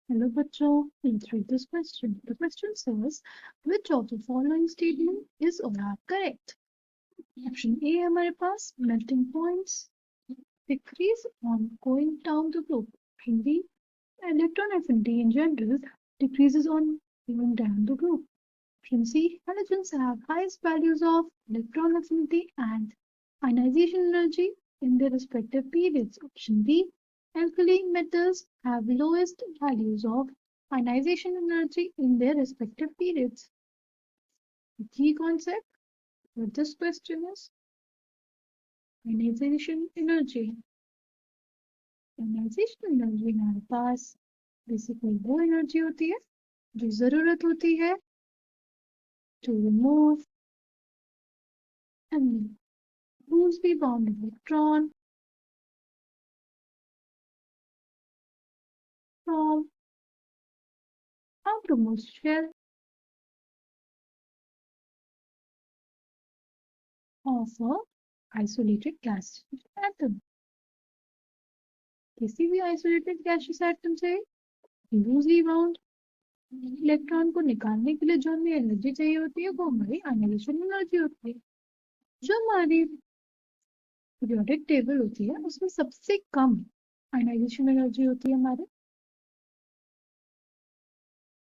Hello, bachcho. Let's read this question. The question says, which of the following statement is or are correct? Option A हमारे पास melting points decrease on going down the globe. Option B, electron affinity in general decreases on going down the globe. Option C, halogens have highest values of electron affinity and ionization energy in their respective periods. Option D, alkali metals have lowest values of ionization energy in their respective periods. The key concept for this question is ionization energy. ionization energy हमारे पास basically वो energy होती है जो जरूरत होती है to remove and loosely bound electron from outermost shell of a isolated gas atom. किसी भी isolated gaseous atom से loosely bound इलेक्ट्रॉन को निकालने के लिए जो हमें एनर्जी चाहिए होती है वो हमारी आयनाइजेशन एनर्जी होती है। जो हमारी पीरियोडिक टेबल होती है उसमें सबसे कम आयनाइजेशन एनर्जी होती है हमारे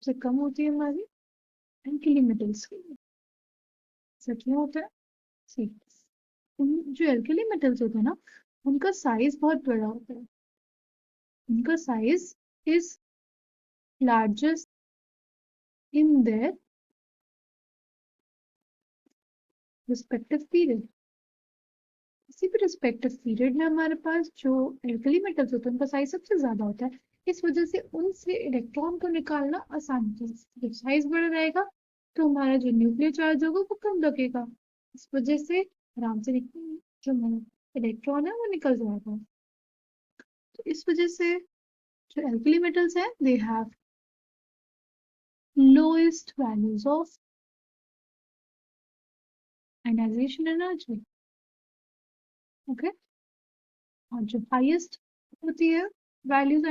सबसे कम होती है हमारी एल्कली मेटल्स के लिए। ऐसा क्यों होता है? सी जो एल्कली मेटल्स होते हैं ना उनका साइज बहुत बड़ा होता है। उनका size is largest in their respective period. किसी भी रिस्पेक्टिव पीरियड में हमारे पास जो एल्कली मेटल्स होते हैं उनका साइज सबसे ज्यादा होता है। इस वजह से उनसे इलेक्ट्रॉन को निकालना आसान होता है। जब साइज बड़ा रहेगा तो हमारा जो न्यूक्लियर चार्ज होगा वो कम लगेगा। इस वजह से आराम से जो इलेक्ट्रॉन है वो निकल जाएगा। तो इस वजह से जो एल्कली मेटल्स हैं they have lowest values of ionisation energy. Okay, और जो हाईएस्ट होती है वैल्यूज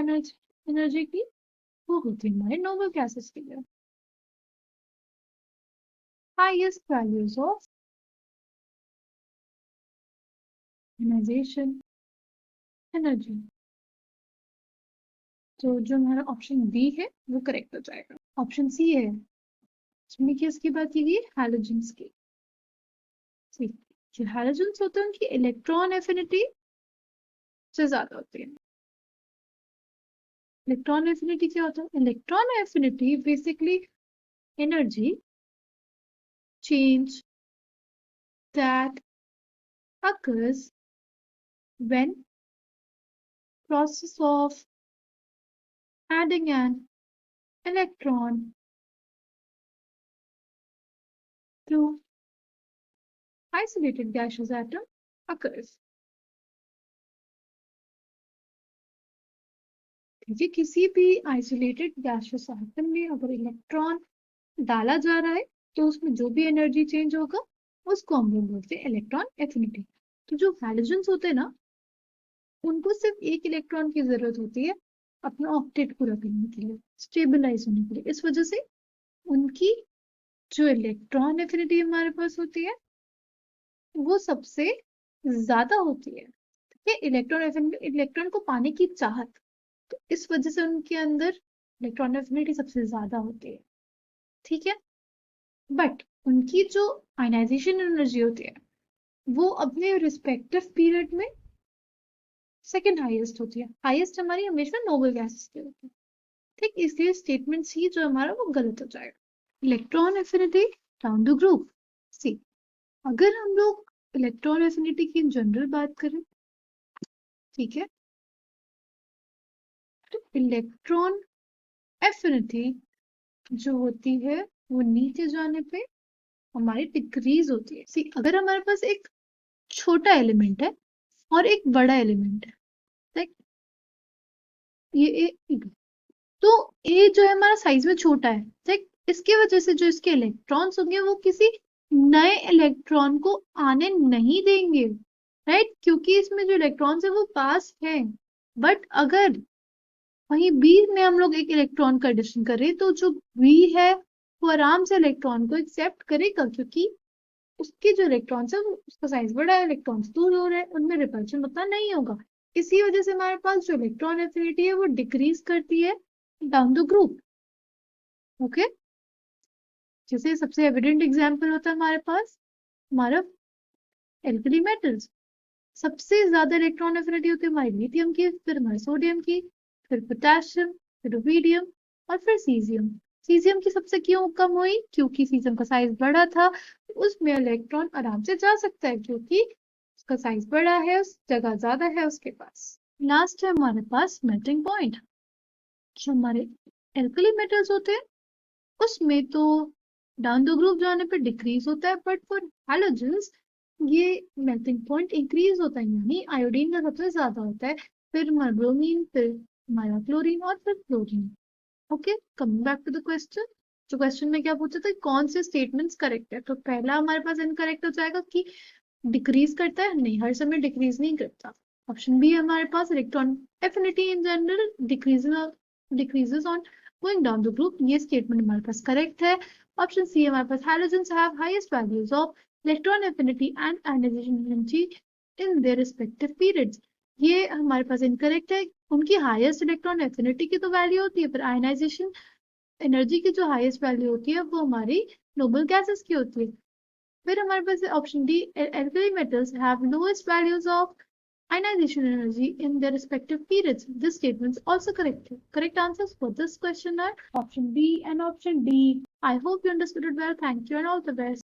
एनर्जी की वो होती है हमारे नोबल गैसेस के लिए। Highest values of ionisation energy. तो जो हमारा ऑप्शन बी है वो करेक्ट हो जाएगा। ऑप्शन सी है इसमें किसकी बात की गई? हैलोजेंस की। जो हैलोजेंस होते हैं उनकी इलेक्ट्रॉन एफिनिटी से ज्यादा होती है। इलेक्ट्रॉन एफिनिटी क्या होता है? Electron affinity basically energy change that occurs when process of adding an electron to isolated gaseous atom occurs। क्योंकि किसी भी आइसोलेटेड गैसियस एटम में अगर इलेक्ट्रॉन डाला जा रहा है तो उसमें जो भी एनर्जी चेंज होगा उसको हम लोग बोलते हैं इलेक्ट्रॉन एफिनिटी। तो जो हैलोजेंस होते हैं ना उनको सिर्फ एक इलेक्ट्रॉन की जरूरत होती है अपना ऑक्टेट पूरा करने के लिए, स्टेबलाइज होने के लिए। इस वजह से उनकी जो इलेक्ट्रॉन एफिनिटी हमारे पास होती है वो सबसे ज्यादा होती है। ठीक है, इलेक्ट्रॉन को पाने की चाहत, तो इस वजह से उनके अंदर इलेक्ट्रॉन एफिनिटी सबसे ज्यादा होती है। ठीक है, बट उनकी जो आयनाइजेशन एनर्जी होती है वो अपने रिस्पेक्टिव पीरियड में सेकेंड हाईएस्ट होती है। हाईएस्ट हमारी हमेशा नोबल गैसेस की होती है। ठीक, इसलिए स्टेटमेंट सी जो हमारा वो गलत हो जाएगा। Electron affinity down the group. C, अगर हम लोग इलेक्ट्रॉन एफिनिटी की जनरल बात करें, ठीक है, तो इलेक्ट्रॉन एफिनिटी जो होती है वो नीचे जाने पे हमारी डिक्रीज होती है। सी, अगर हमारे पास एक छोटा एलिमेंट है और एक बड़ा एलिमेंट है, लाइक ये तो ए जो है हमारा साइज में छोटा है, लाइक इसकी वजह से जो इसके इलेक्ट्रॉन्स होंगे वो किसी नए इलेक्ट्रॉन को आने नहीं देंगे, राइट, क्योंकि इसमें जो इलेक्ट्रॉन्स है वो पास है। बट अगर वहीं बी में हम लोग एक इलेक्ट्रॉन का एडिशन कर रहे हैं, तो जो बी है वो आराम से इलेक्ट्रॉन को एक्सेप्ट करेगा, क्योंकि उसके जो इलेक्ट्रॉन्स है उसका साइज बड़ा है, इलेक्ट्रॉन्स दूर हो रहे हैं, उनमें रिपल्शन उतना नहीं होगा। इसी वजह से हमारे पास जो इलेक्ट्रॉन एफिनिटी है वो डिक्रीज करती है डाउन द ग्रुप। ओके, जैसे सबसे एविडेंट एग्जांपल होता है हमारे पास हमारा एल्कली मेटल्स। सबसे ज्यादा इलेक्ट्रॉन एफिनिटी होती है हमारी लिथियम की, फिर हमारे सोडियम की, फिर पोटेशियम, फिर रुबीडियम और फिर सीजियम। सीजियम की सबसे क्यों कम हुई? क्योंकि सीजियम का साइज बड़ा था, उसमें इलेक्ट्रॉन आराम से जा सकता है, क्योंकि उसका साइज बड़ा है, उस जगह ज्यादा है उसके पास। लास्ट है हमारे पास मेल्टिंग पॉइंट। जो हमारे एल्कली मेटल्स होते हैं उसमें तो डाउन द ग्रुप जाने पर डिक्रीज होता है, बट फॉर हैलोजेंस ये मेल्टिंग पॉइंट इंक्रीज होता है, यानी आयोडीन का सबसे ज्यादा होता है, फिर हमारा ब्रोमीन, फिर हमारा क्लोरीन और फिर fluorine. Okay, coming back to the question. जो क्वेश्चन में क्या पूछा था, कौन से स्टेटमेंट्स करेक्ट है, तो पहला हमारे पास इनकरेक्ट हो जाएगा कि डिक्रीज करता है, नहीं, हर समय डिक्रीज नहीं करता। ऑप्शन बी हमारे पास electron affinity in general decreases on going down the group, ये स्टेटमेंट हमारे पास करेक्ट है। ऑप्शन सी हमारे पास halogens have highest values of electron affinity and ionisation energy in their respective periods, ये हमारे पास इनकरेक्ट है। उनकी हाईएस्ट इलेक्ट्रॉन एफिनिटी की तो वैल्यू होती है, पर आयनाइजेशन एनर्जी की जो हाईएस्ट वैल्यू होती है वो हमारी नोबल गैसेस की होती है। फिर हमारे पास option D, alkali metals have lowest values of ionization energy in their respective periods. This statement is also correct. Correct answers for this question are option B and option D. I hope you understood it well. Thank you and all the best.